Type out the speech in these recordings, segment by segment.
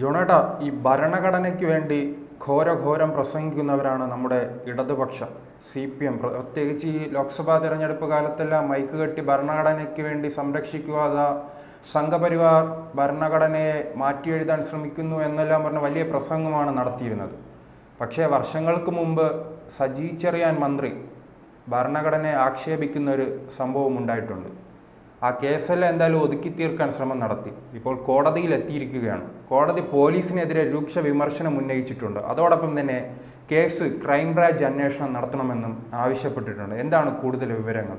ജോണേട്ടാ, ഈ ഭരണഘടനയ്ക്ക് വേണ്ടി ഘോരഘോരം പ്രസംഗിക്കുന്നവരാണ് നമ്മുടെ ഇടതുപക്ഷം, CPM. പ്രത്യേകിച്ച് ഈ ലോക്സഭാ തെരഞ്ഞെടുപ്പ് കാലത്തെല്ലാം മൈക്ക് കെട്ടി ഭരണഘടനയ്ക്ക് വേണ്ടി സംരക്ഷിക്കുക, അതാ സംഘപരിവാർ ഭരണഘടനയെ മാറ്റിയെഴുതാൻ ശ്രമിക്കുന്നു എന്നെല്ലാം പറഞ്ഞ വലിയ പ്രസംഗമാണ് നടത്തിയിരുന്നത്. പക്ഷേ വർഷങ്ങൾക്ക് മുമ്പ് സജി ചെറിയാൻ മന്ത്രി ഭരണഘടനയെ ആക്ഷേപിക്കുന്ന ഒരു സംഭവം ഉണ്ടായിട്ടുണ്ട്. ആ കേസെല്ലാം എന്തായാലും ഒതുക്കി തീർക്കാൻ ശ്രമം നടത്തി. ഇപ്പോൾ കോടതിയിൽ എത്തിയിരിക്കുകയാണ്. കോടതി പോലീസിനെതിരെ രൂക്ഷ വിമർശനം ഉന്നയിച്ചിട്ടുണ്ട്. അതോടൊപ്പം തന്നെ കേസ് ക്രൈംബ്രാഞ്ച് അന്വേഷണം നടത്തണമെന്നും ആവശ്യപ്പെട്ടിട്ടുണ്ട്. എന്താണ് കൂടുതൽ വിവരങ്ങൾ?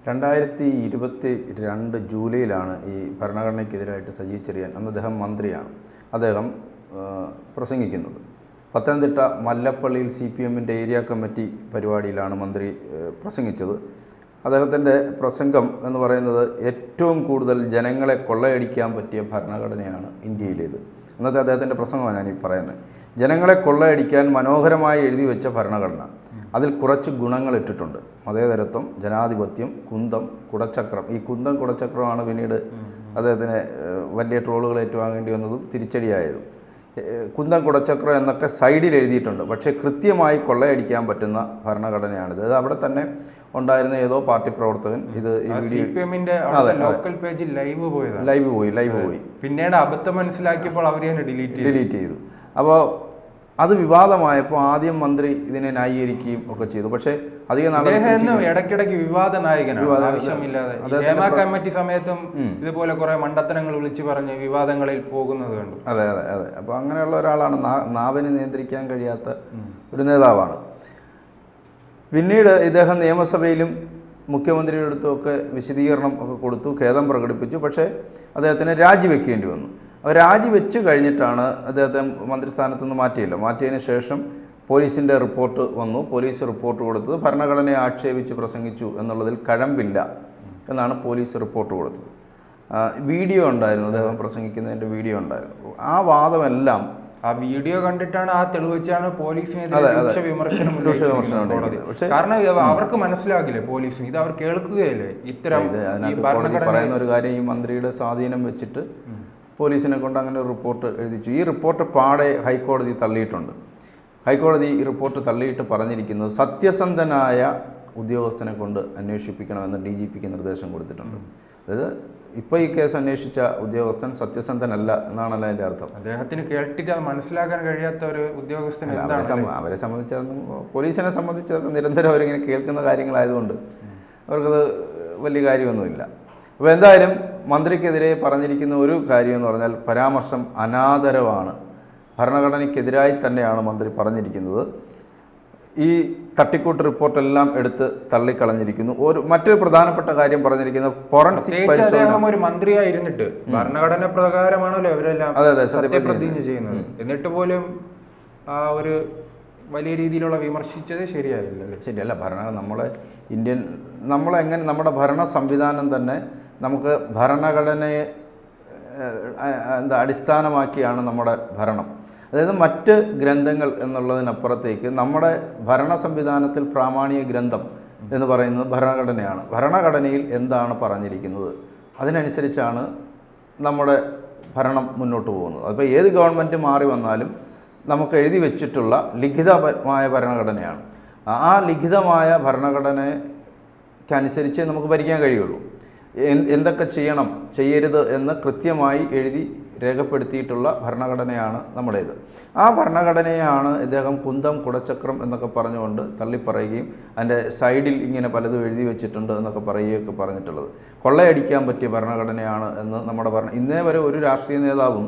2022 ജൂലൈയിലാണ് ഈ ഭരണഘടനയ്ക്കെതിരായിട്ട് സജി ചെറിയാൻ, അന്ന് അദ്ദേഹം മന്ത്രിയാണ്, അദ്ദേഹം പ്രസംഗിക്കുന്നത്. പത്തനംതിട്ട മല്ലപ്പള്ളിയിൽ CPMൻ്റെ ഏരിയ കമ്മിറ്റി പരിപാടിയിലാണ് മന്ത്രി പ്രസംഗിച്ചത്. അദ്ദേഹത്തിൻ്റെ പ്രസംഗം എന്ന് പറയുന്നത് ഏറ്റവും കൂടുതൽ ജനങ്ങളെ കൊള്ളയടിക്കാൻ പറ്റിയ ഭരണഘടനയാണ് ഇന്ത്യയിലേത്. അന്നത്തെ അദ്ദേഹത്തിൻ്റെ പ്രസംഗമാണ് ഞാനീ പറയുന്നത്. ജനങ്ങളെ കൊള്ളയടിക്കാൻ മനോഹരമായി എഴുതി വെച്ച ഭരണഘടന. അതിൽ കുറച്ച് ഗുണങ്ങൾ ഇട്ടിട്ടുണ്ട്: മതേതരത്വം, ജനാധിപത്യം, കുന്തം, കുടച്ചക്രം. ഈ കുന്തം കുടച്ചക്രമാണ് പിന്നീട് അദ്ദേഹത്തിന് വലിയ ട്രോളുകൾ ഏറ്റുവാങ്ങേണ്ടി വന്നതും തിരിച്ചടിയായതും. കുന്തം കുടച്ചക്രം എന്നൊക്കെ സൈഡിൽ എഴുതിയിട്ടുണ്ട്. പക്ഷേ കൃത്യമായി കൊള്ളയടിക്കാൻ പറ്റുന്ന ഭരണഘടനയാണിത്. അത് അവിടെ തന്നെ ഉണ്ടായിരുന്ന ഏതോ പാർട്ടി പ്രവർത്തകൻ ഇത് ലോക്കൽ പേജിൽ ലൈവ് പോയി പിന്നീട് അബദ്ധം മനസ്സിലാക്കിയപ്പോൾ അവർ ഡിലീറ്റ് ചെയ്തു. അപ്പോൾ അത് വിവാദമായപ്പോൾ ആദ്യം മന്ത്രി ഇതിനെ ന്യായീകരിക്കുകയും ഒക്കെ ചെയ്തു. പക്ഷേ അധികം ഇടയ്ക്കിടയ്ക്ക് വിവാദ നായകനാണ്. ആവശ്യമില്ലാതെ കമ്മിറ്റി സമയത്തും ഇതുപോലെ കുറെ മണ്ടത്തരങ്ങൾ വിളിച്ചു പറഞ്ഞ് വിവാദങ്ങളിൽ പോകുന്നത് കണ്ടു. അതെ. അപ്പോൾ അങ്ങനെയുള്ള ഒരാളാണ്. നാവിനെ നിയന്ത്രിക്കാൻ കഴിയാത്ത ഒരു നേതാവാണ്. പിന്നീട് ഇദ്ദേഹം നിയമസഭയിലും മുഖ്യമന്ത്രിയുടെ അടുത്തുമൊക്കെ വിശദീകരണം ഒക്കെ കൊടുത്തു, ഖേദം പ്രകടിപ്പിച്ചു. പക്ഷേ അദ്ദേഹത്തിന് രാജിവെക്കേണ്ടി വന്നു. അപ്പോൾ രാജിവെച്ച് കഴിഞ്ഞിട്ടാണ് അദ്ദേഹത്തെ മന്ത്രിസ്ഥാനത്ത് നിന്ന് മാറ്റിയതിന് ശേഷം പോലീസിൻ്റെ റിപ്പോർട്ട് വന്നു. പോലീസ് റിപ്പോർട്ട് കൊടുത്തത് ഭരണഘടനയെ ആക്ഷേപിച്ച് പ്രസംഗിച്ചു എന്നുള്ളതിൽ കഴമ്പില്ല എന്നാണ് പോലീസ് റിപ്പോർട്ട് കൊടുത്തത്. വീഡിയോ ഉണ്ടായിരുന്നു, അദ്ദേഹം പ്രസംഗിക്കുന്നതിൻ്റെ വീഡിയോ ഉണ്ടായിരുന്നു. ആ വാദമെല്ലാം ആ വീഡിയോ കണ്ടിട്ടാണ്, ആ തെളിവിച്ചാണ് പോലീസിനെതിരെ വിമർശനം. കാരണം അവർക്ക് മനസ്സിലാകില്ലേ, പോലീസിന് ഇത് അവർ കേൾക്കുകയല്ലേ. ഇത്തരം പറയുന്ന ഒരു കാര്യം, ഈ മന്ത്രിയുടെ സ്വാധീനം വെച്ചിട്ട് പോലീസിനെ കൊണ്ട് അങ്ങനെ ഒരു റിപ്പോർട്ട് എഴുതിച്ചു. ഈ റിപ്പോർട്ട് പാടെ ഹൈക്കോടതി തള്ളിയിട്ടുണ്ട്. ഹൈക്കോടതി ഈ റിപ്പോർട്ട് തള്ളിയിട്ട് പറഞ്ഞിരിക്കുന്നത് സത്യസന്ധനായ ഉദ്യോഗസ്ഥനെ കൊണ്ട് അന്വേഷിപ്പിക്കണമെന്ന് DGPക്ക് നിർദ്ദേശം കൊടുത്തിട്ടുണ്ട്. അതായത് ഇപ്പോൾ ഈ കേസ് അന്വേഷിച്ച ഉദ്യോഗസ്ഥൻ സത്യസന്ധനല്ല എന്നാണല്ലോ അതിൻ്റെ അർത്ഥം. അദ്ദേഹത്തിന് കേട്ടിട്ട് അത് മനസ്സിലാക്കാൻ കഴിയാത്ത ഒരു ഉദ്യോഗസ്ഥൻ. അവരെ സംബന്ധിച്ചതൊന്നും, പോലീസിനെ സംബന്ധിച്ചതൊക്കെ നിരന്തരം അവരിങ്ങനെ കേൾക്കുന്ന കാര്യങ്ങളായതുകൊണ്ട് അവർക്കത് വലിയ കാര്യമൊന്നുമില്ല. അപ്പോൾ എന്തായാലും മന്ത്രിക്കെതിരെ പറഞ്ഞിരിക്കുന്ന ഒരു കാര്യം എന്ന് പറഞ്ഞാൽ പരാമർശം അനാദരവാണ്. ഭരണഘടനയ്ക്കെതിരായി തന്നെയാണ് മന്ത്രി പറഞ്ഞിരിക്കുന്നത്. ഈ തട്ടിക്കൂട്ട് റിപ്പോർട്ടെല്ലാം എടുത്ത് തള്ളിക്കളഞ്ഞിരിക്കുന്നു. മറ്റൊരു പ്രധാനപ്പെട്ട കാര്യം പറഞ്ഞിരിക്കുന്നത് ഫോറൻസിക് പരിശോധന. ഒരു മന്ത്രിയായിരുന്നിട്ട് ഭരണഘടന പ്രകാരമാണല്ലോ ഇവരെല്ലാം സത്യപ്രതിജ്ഞ ചെയ്യുന്നത്. എന്നിട്ട് പോലും ആ ഒരു വലിയ രീതിയിലുള്ള വിമർശിച്ചത് ശരിയല്ല. നമ്മുടെ ഭരണ സംവിധാനം തന്നെ നമുക്ക് ഭരണഘടനയെ അടിസ്ഥാനമാക്കിയാണ് നമ്മുടെ ഭരണം. അതായത് മറ്റ് ഗ്രന്ഥങ്ങൾ എന്നുള്ളതിനപ്പുറത്തേക്ക് നമ്മുടെ ഭരണ സംവിധാനത്തിൽ പ്രാമാണിക ഗ്രന്ഥം എന്ന് പറയുന്നത് ഭരണഘടനയാണ്. ഭരണഘടനയിൽ എന്താണ് പറഞ്ഞിരിക്കുന്നത് അതിനനുസരിച്ചാണ് നമ്മുടെ ഭരണം മുന്നോട്ട് പോകുന്നത്. അപ്പോൾ ഏത് ഗവൺമെൻറ് മാറി വന്നാലും നമുക്ക് എഴുതി വെച്ചിട്ടുള്ള ലിഖിതമായ ഭരണഘടനയാണ്. ആ ലിഖിതമായ ഭരണഘടനയ്ക്കനുസരിച്ച് നമുക്ക് ഭരിക്കാൻ കഴിയുള്ളൂ. എന്തൊക്കെ ചെയ്യണം ചെയ്യരുത് എന്ന് കൃത്യമായി എഴുതി രേഖപ്പെടുത്തിയിട്ടുള്ള ഭരണഘടനയാണ് നമ്മുടേത്. ആ ഭരണഘടനയാണ് ഇദ്ദേഹം കുന്തം കുടച്ചക്രം എന്നൊക്കെ പറഞ്ഞുകൊണ്ട് തള്ളിപ്പറയുകയും അതിൻ്റെ സൈഡിൽ ഇങ്ങനെ പലതും എഴുതി വെച്ചിട്ടുണ്ട് എന്നൊക്കെ പറയുകയൊക്കെ പറഞ്ഞിട്ടുള്ളത്. കൊള്ളയടിക്കാൻ പറ്റിയ ഭരണഘടനയാണ് എന്ന് നമ്മുടെ ഇന്നേ വരെ ഒരു രാഷ്ട്രീയ നേതാവും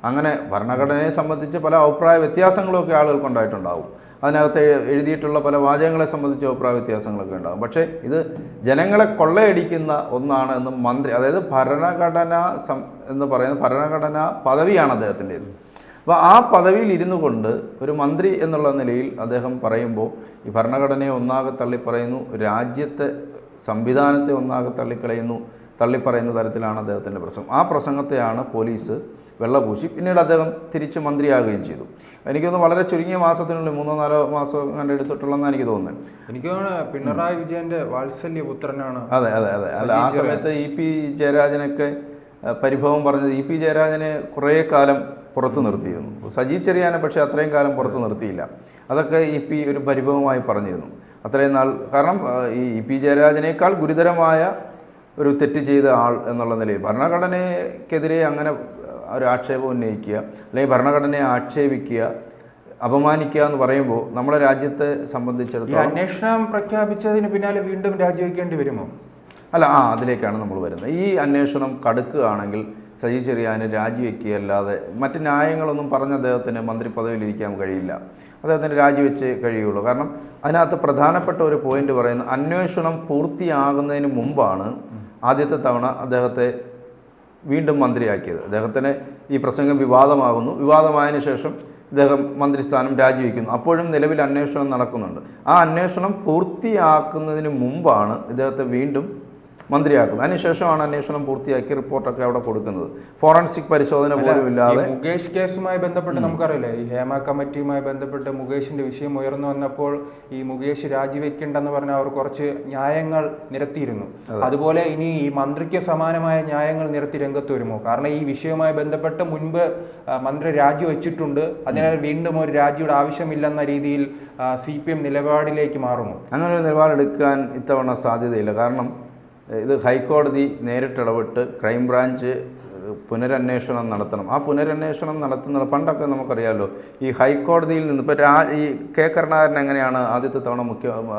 അങ്ങനെ ഭരണഘടനയെ സംബന്ധിച്ച് പല അഭിപ്രായ വ്യത്യാസങ്ങളൊക്കെ ആളുകൾക്ക് ഉണ്ടായിട്ടുണ്ടാവും. അതിനകത്ത് എഴുതിയിട്ടുള്ള പല വാചകങ്ങളെ സംബന്ധിച്ച് അഭിപ്രായ വ്യത്യാസങ്ങളൊക്കെ ഉണ്ടാകും. പക്ഷേ ഇത് ജനങ്ങളെ കൊള്ളയടിക്കുന്ന ഒന്നാണ് എന്ന് മന്ത്രി, അതായത് ഭരണഘടന എന്ന് പറയുന്ന ഭരണഘടനാ പദവിയാണ് അദ്ദേഹത്തിൻ്റേത്. അപ്പോൾ ആ പദവിയിൽ ഇരുന്നു കൊണ്ട് ഒരു മന്ത്രി എന്നുള്ള നിലയിൽ അദ്ദേഹം പറയുമ്പോൾ ഈ ഭരണഘടനയെ ഒന്നാകെ തള്ളിപ്പറയുന്നു, രാജ്യത്തെ സംവിധാനത്തെ ഒന്നാകെ തള്ളിപ്പറയുന്ന തരത്തിലാണ് അദ്ദേഹത്തിൻ്റെ പ്രസംഗം. ആ പ്രസംഗത്തെയാണ് പോലീസ് വെള്ളപൂശി പിന്നീട് അദ്ദേഹം തിരിച്ച് മന്ത്രിയാകുകയും ചെയ്തു. എനിക്കൊന്ന് വളരെ ചുരുങ്ങിയ മാസത്തിനുള്ളിൽ 3-4 മാസം കണ്ടെടുത്തിട്ടുള്ളതെന്ന് എനിക്ക് തോന്നുന്നത്. എനിക്ക് തോന്നുന്നു പിണറായി വിജയൻ്റെ വാത്സല്യപുത്രനാണ്. അതെ. അല്ല, ആ സമയത്ത് EP ജയരാജനൊക്കെ പരിഭവം പറഞ്ഞത്, EP ജയരാജനെ കുറേ കാലം പുറത്തു നിർത്തിയിരുന്നു. സജി ചെറിയാനെ പക്ഷേ അത്രയും കാലം പുറത്തു നിർത്തിയില്ല. അതൊക്കെ EP ഒരു പരിഭവമായി പറഞ്ഞിരുന്നു അത്രയും നാൾ. കാരണം ഈ EP ജയരാജനേക്കാൾ ഗുരുതരമായ ഒരു തെറ്റ് ചെയ്ത ആൾ എന്നുള്ള നിലയിൽ ഭരണഘടനയ്ക്കെതിരെ അങ്ങനെ ഒരു ആക്ഷേപം ഉന്നയിക്കുക, അല്ലെങ്കിൽ ഭരണഘടനയെ ആക്ഷേപിക്കുക, അപമാനിക്കുക എന്ന് പറയുമ്പോൾ നമ്മുടെ രാജ്യത്തെ സംബന്ധിച്ചിടത്തോളം അന്വേഷണം പ്രഖ്യാപിച്ചതിന് പിന്നാലെ വീണ്ടും രാജിവെക്കേണ്ടി വരുമോ? അല്ല, അതിലേക്കാണ് നമ്മൾ വരുന്നത്. ഈ അന്വേഷണം കടുക്കുകയാണെങ്കിൽ സജി ചെറിയാന് രാജിവെക്കുകയല്ലാതെ മറ്റ് ന്യായങ്ങളൊന്നും പറഞ്ഞ് അദ്ദേഹത്തിന് മന്ത്രി പദവിയിലിരിക്കാൻ കഴിയില്ല. അദ്ദേഹത്തിന് രാജിവെച്ച് കഴിയുള്ളൂ. കാരണം അതിനകത്ത് പ്രധാനപ്പെട്ട ഒരു പോയിന്റ് പറയുന്നത് അന്വേഷണം പൂർത്തിയാകുന്നതിന് മുമ്പാണ് ആദ്യത്തെ തവണ അദ്ദേഹത്തെ വീണ്ടും മന്ത്രിയാക്കിയത്. അദ്ദേഹത്തിന് ഈ പ്രസംഗം വിവാദമാകുന്നു. വിവാദമായതിനു ശേഷം ഇദ്ദേഹം മന്ത്രിസ്ഥാനം രാജിവെക്കുന്നു. അപ്പോഴും നിലവിൽ അന്വേഷണം നടക്കുന്നുണ്ട്. ആ അന്വേഷണം പൂർത്തിയാക്കുന്നതിന് മുമ്പാണ് ഇദ്ദേഹത്തെ വീണ്ടും മന്ത്രിയാക്കുന്നത്. അതിനുശേഷമാണ് അന്വേഷണം പൂർത്തിയാക്കി റിപ്പോർട്ടൊക്കെ അവിടെ കൊടുക്കുന്നത്. ഫോറൻസിക് പരിശോധന പോലും ഇല്ലാതെ. മുകേഷ് കേസുമായി ബന്ധപ്പെട്ട് നമുക്കറിയില്ലേ, ഈ ഹേമ കമ്മിറ്റിയുമായി ബന്ധപ്പെട്ട് മുകേഷിന്റെ വിഷയം ഉയർന്നു വന്നപ്പോൾ ഈ മുകേഷ് രാജിവെക്കേണ്ടെന്ന് പറഞ്ഞാൽ അവർ കുറച്ച് ന്യായങ്ങൾ നിരത്തിയിരുന്നു. അതുപോലെ ഇനി ഈ മന്ത്രിക്ക് സമാനമായ ന്യായങ്ങൾ നിരത്തി രംഗത്ത് വരുമോ? കാരണം ഈ വിഷയവുമായി ബന്ധപ്പെട്ട് മുൻപ് മന്ത്രി രാജിവെച്ചിട്ടുണ്ട്. അതിനാൽ വീണ്ടും ഒരു രാജിയുടെ ആവശ്യമില്ലെന്ന രീതിയിൽ CPM നിലപാടിലേക്ക് മാറുമോ? അങ്ങനെ ഒരു നിലപാടെടുക്കാൻ ഇത്തവണ സാധ്യതയില്ല. കാരണം ഇത് ഹൈക്കോടതി നേരിട്ടിടപെട്ട് ക്രൈംബ്രാഞ്ച് പുനരന്വേഷണം നടത്തണം. ആ പുനരന്വേഷണം നടത്തുന്നത് പണ്ടൊക്കെ നമുക്കറിയാമല്ലോ, ഈ ഹൈക്കോടതിയിൽ നിന്ന് ഇപ്പോൾ ഈ കെ കരുണാകരൻ എങ്ങനെയാണ് ആദ്യത്തെ തവണ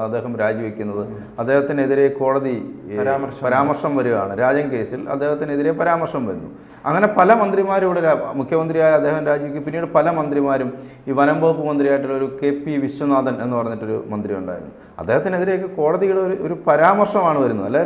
അദ്ദേഹം രാജിവെക്കുന്നത്? അദ്ദേഹത്തിനെതിരെ കോടതി പരാമർശം വരികയാണ്. രാജൻ കേസിൽ അദ്ദേഹത്തിനെതിരെ പരാമർശം വരുന്നു. അങ്ങനെ പല മന്ത്രിമാരും ഇവിടെ മുഖ്യമന്ത്രിയായ അദ്ദേഹം രാജിവെക്കും. പിന്നീട് പല മന്ത്രിമാരും, ഈ വനം വകുപ്പ് മന്ത്രിയായിട്ടുള്ള ഒരു KP വിശ്വനാഥൻ എന്ന് പറഞ്ഞിട്ടൊരു മന്ത്രി ഉണ്ടായിരുന്നു. അദ്ദേഹത്തിനെതിരെയൊക്കെ കോടതിയുടെ ഒരു പരാമർശമാണ് വരുന്നത്. അല്ല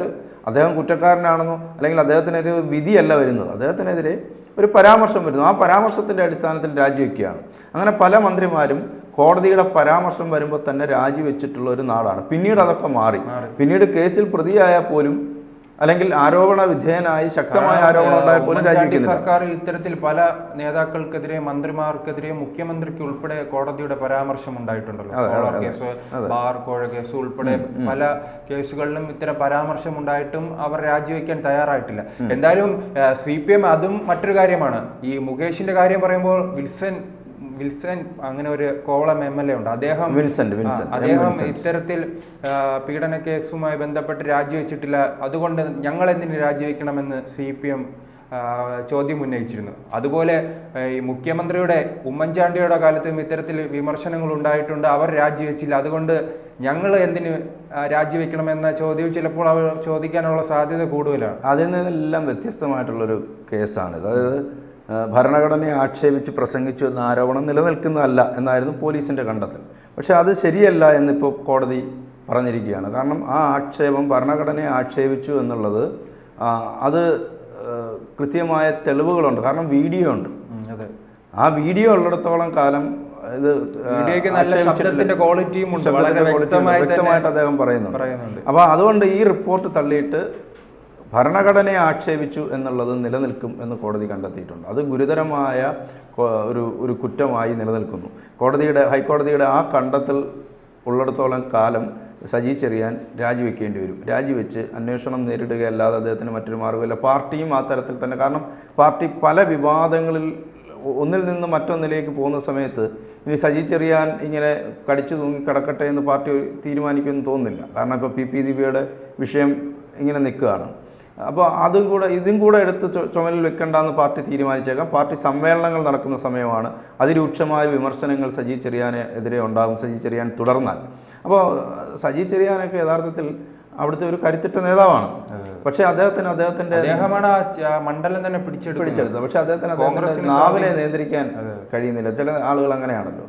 അദ്ദേഹം കുറ്റക്കാരനാണെന്നോ അല്ലെങ്കിൽ അദ്ദേഹത്തിനൊരു വിധിയല്ല വരുന്നത്. അദ്ദേഹത്തിനെതിരെ ഒരു പരാമർശം വരുന്നു. ആ പരാമർശത്തിൻ്റെ അടിസ്ഥാനത്തിൽ രാജിവെക്കുകയാണ്. അങ്ങനെ പല മന്ത്രിമാരും കോടതിയുടെ പരാമർശം വരുമ്പോൾ തന്നെ രാജിവെച്ചിട്ടുള്ള ഒരു നാടാണ്. പിന്നീട് അതൊക്കെ മാറി. പിന്നീട് കേസിൽ പ്രതിയായാൽ പോലും അല്ലെങ്കിൽ ആരോപണ വിധേയനായി ശക്തമായ ആരോപണം ഉണ്ടായാൽ പോലും രാജിവെക്കുന്നില്ല. സർക്കാർ ഇത്തരത്തിൽ പല നേതാക്കൾക്കെതിരെ, മന്ത്രിമാർക്കെതിരെ, മുഖ്യമന്ത്രിക്ക് ഉൾപ്പെടെ കോടതിയുടെ പരാമർശം ഉണ്ടായിട്ടുണ്ടല്ലോ. സോളാർ കേസ്, ബാർ കോഴ കേസ് ഉൾപ്പെടെ പല കേസുകളിലും ഇത്തരം പരാമർശം ഉണ്ടായിട്ടും അവർ രാജിവെക്കാൻ തയ്യാറായിട്ടില്ല. എന്തായാലും CPM അതും മറ്റൊരു കാര്യമാണ്. ഈ മുകേഷിന്റെ കാര്യം പറയുമ്പോൾ വിൽസൺ അങ്ങനെ ഒരു കോവളം MLA ഉണ്ട്. അദ്ദേഹം ഇത്തരത്തിൽ പീഡന കേസുമായി ബന്ധപ്പെട്ട് രാജിവെച്ചിട്ടില്ല. അതുകൊണ്ട് ഞങ്ങൾ എന്തിന് രാജിവെക്കണമെന്ന് CPM ചോദ്യം ഉന്നയിച്ചിരുന്നു. അതുപോലെ ഈ മുഖ്യമന്ത്രിയുടെ ഉമ്മൻചാണ്ടിയുടെ കാലത്തും ഇത്തരത്തിൽ വിമർശനങ്ങൾ ഉണ്ടായിട്ടുണ്ട്. അവർ രാജിവെച്ചില്ല. അതുകൊണ്ട് ഞങ്ങൾ എന്തിന് രാജിവെക്കണമെന്ന ചോദ്യം ചിലപ്പോൾ അവർ ചോദിക്കാനുള്ള സാധ്യത കൂടുതലാണ്. അതിൽ നിന്നെല്ലാം വ്യത്യസ്തമായിട്ടുള്ളൊരു കേസാണിത്. അതായത് ഭരണഘടനയെ ആക്ഷേപിച്ച് പ്രസംഗിച്ചു എന്ന ആരോപണം നിലനിൽക്കുന്നതല്ല എന്നായിരുന്നു പോലീസിൻ്റെ കണ്ടെത്തൽ. പക്ഷേ അത് ശരിയല്ല എന്നിപ്പോൾ കോടതി പറഞ്ഞിരിക്കുകയാണ്. കാരണം ആ ആക്ഷേപം ഭരണഘടനയെ ആക്ഷേപിച്ചു എന്നുള്ളത് അത് കൃത്യമായ തെളിവുകളുണ്ട്. കാരണം വീഡിയോ ഉണ്ട്. ആ വീഡിയോ ഉള്ളിടത്തോളം കാലം ഇത് ശബ്ദത്തിന്റെ ക്വാളിറ്റിയും ഉണ്ട്, വ്യക്തമായിട്ട് അദ്ദേഹം പറയുന്നുണ്ട്. അപ്പോൾ അതുകൊണ്ട് ഈ റിപ്പോർട്ട് തള്ളിയിട്ട് ഭരണഘടനയെ ആക്ഷേപിച്ചു എന്നുള്ളത് നിലനിൽക്കും എന്ന് കോടതി കണ്ടെത്തിയിട്ടുണ്ട്. അത് ഗുരുതരമായ ഒരു കുറ്റമായി നിലനിൽക്കുന്നു. ഹൈക്കോടതിയുടെ ആ കണ്ടെത്തൽ ഉള്ളിടത്തോളം കാലം സജി ചെറിയാൻ രാജിവെക്കേണ്ടി വരും. രാജിവെച്ച് അന്വേഷണം നേരിടുകയല്ലാതെ അദ്ദേഹത്തിന് മറ്റൊരു മാർഗ്ഗമില്ല. പാർട്ടിയും ആ തരത്തിൽ തന്നെ. കാരണം പാർട്ടി പല വിവാദങ്ങളിൽ ഒന്നിൽ നിന്ന് മറ്റൊന്നിലേക്ക് പോകുന്ന സമയത്ത് ഇനി സജി ചെറിയാൻ ഇങ്ങനെ കടിച്ചു തൂങ്ങി കിടക്കട്ടെ എന്ന് പാർട്ടി തീരുമാനിക്കുമെന്ന് തോന്നുന്നില്ല. കാരണം ഇപ്പോൾ PP ദിവ്യയുടെ വിഷയം ഇങ്ങനെ നിൽക്കുകയാണ്. അപ്പോൾ ഇതും കൂടെ എടുത്ത് ചുമലിൽ വെക്കേണ്ടെന്ന് പാർട്ടി തീരുമാനിച്ചേക്കാം. പാർട്ടി സമ്മേളനങ്ങൾ നടക്കുന്ന സമയമാണ്. അതിരൂക്ഷമായ വിമർശനങ്ങൾ സജി ചെറിയാനെതിരെ ഉണ്ടാകും സജി ചെറിയാൻ തുടർന്നാൽ. അപ്പോൾ സജി ചെറിയാനൊക്കെ യഥാർത്ഥത്തിൽ അവിടുത്തെ ഒരു കരുത്തിട്ട നേതാവാണ്. പക്ഷേ അദ്ദേഹത്തിന്റെ മണ്ഡലം തന്നെ പിടിച്ചെടുത്തത്. പക്ഷെ അദ്ദേഹത്തിന് നാവിനെ നിയന്ത്രിക്കാൻ കഴിയുന്നില്ല. ചില ആളുകൾ അങ്ങനെയാണല്ലോ,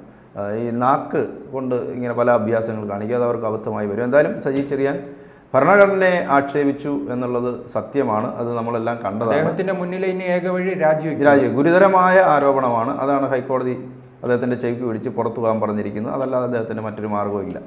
ഈ നാക്ക് കൊണ്ട് ഇങ്ങനെ പല അഭ്യാസങ്ങൾ കാണിക്കുക. അത് അവർക്ക് അബദ്ധമായി വരും. എന്തായാലും സജി ചെറിയാൻ ഭരണഘടനയെ ആക്ഷേപിച്ചു എന്നുള്ളത് സത്യമാണ്. അത് നമ്മളെല്ലാം കണ്ടതാണ്. അദ്ദേഹത്തിന്റെ മുന്നിൽ ഇനി ഏകവഴി രാജിവെക്കുക. ഗുരുതരമായ ആരോപണമാണ്. അതാണ് ഹൈക്കോടതി അദ്ദേഹത്തിന്റെ ചെവി പിടിച്ച് പുറത്തു പോകാൻ പറഞ്ഞിരിക്കുന്നത്. അതല്ലാതെ അദ്ദേഹത്തിന് മറ്റൊരു മാർഗ്ഗവും ഇല്ല.